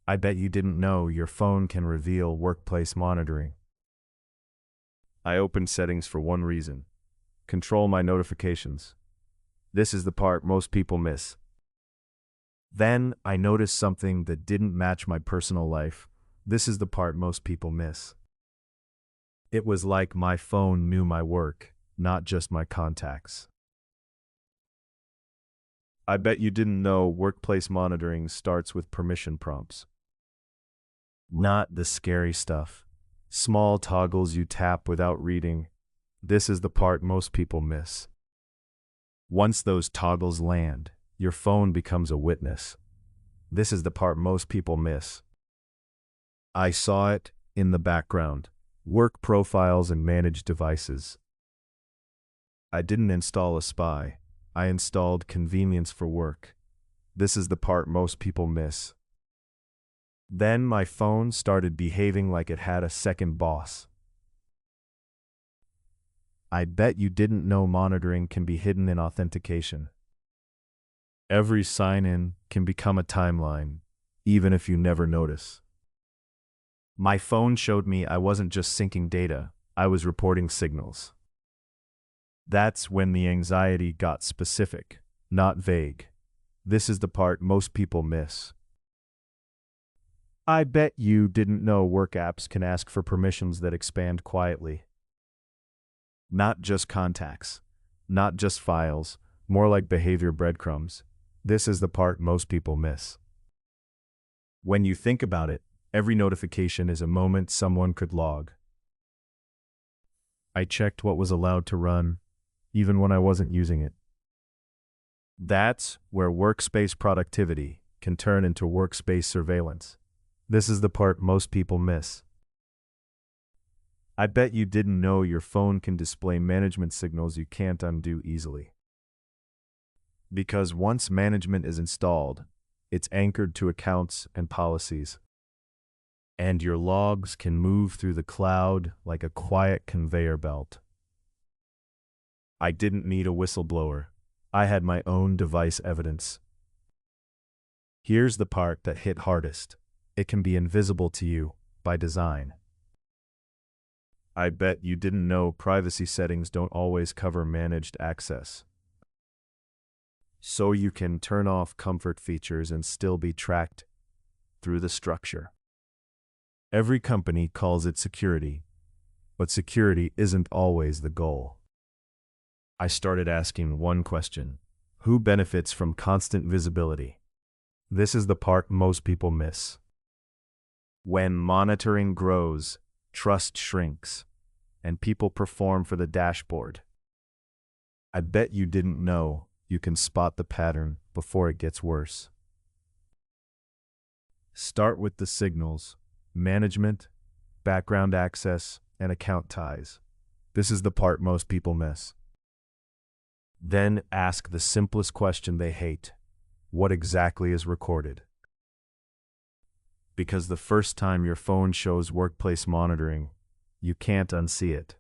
I bet you didn't know your phone can reveal workplace monitoring. I opened settings for one reason: control my notifications. This is the part most people miss. Then I noticed something that didn't match my personal life. This is the part most people miss. It was like my phone knew my work, not just my contacts. I bet you didn't know workplace monitoring starts with permission prompts. Not the scary stuff. Small toggles you tap without reading. This is the part most people miss. Once those toggles land, your phone becomes a witness. This is the part most people miss. I saw it in the background: work profiles and managed devices. I didn't install a spy. I installed convenience for work. This is the part most people miss. Then my phone started behaving like it had a second boss. I bet you didn't know monitoring can be hidden in authentication. Every sign-in can become a timeline, even if you never notice. My phone showed me I wasn't just syncing data, I was reporting signals. That's when the anxiety got specific, not vague. This is the part most people miss. I bet you didn't know work apps can ask for permissions that expand quietly. Not just contacts, not just files, more like behavior breadcrumbs. This is the part most people miss. When you think about it, every notification is a moment someone could log. I checked what was allowed to run, even when I wasn't using it. That's where workspace productivity can turn into workspace surveillance. This is the part most people miss. I bet you didn't know your phone can display management signals you can't undo easily. Because once management is installed, it's anchored to accounts and policies. And your logs can move through the cloud like a quiet conveyor belt. I didn't need a whistleblower. I had my own device evidence. Here's the part that hit hardest: it can be invisible to you by design. I bet you didn't know privacy settings don't always cover managed access. So you can turn off comfort features and still be tracked through the structure. Every company calls it security, but security isn't always the goal. I started asking one question: who benefits from constant visibility? This is the part most people miss. When monitoring grows, trust shrinks, and people perform for the dashboard. I bet you didn't know you can spot the pattern before it gets worse. Start with the signals: management, background access, and account ties. This is the part most people miss. Then ask the simplest question they hate: what exactly is recorded? Because the first time your phone shows workplace monitoring, you can't unsee it.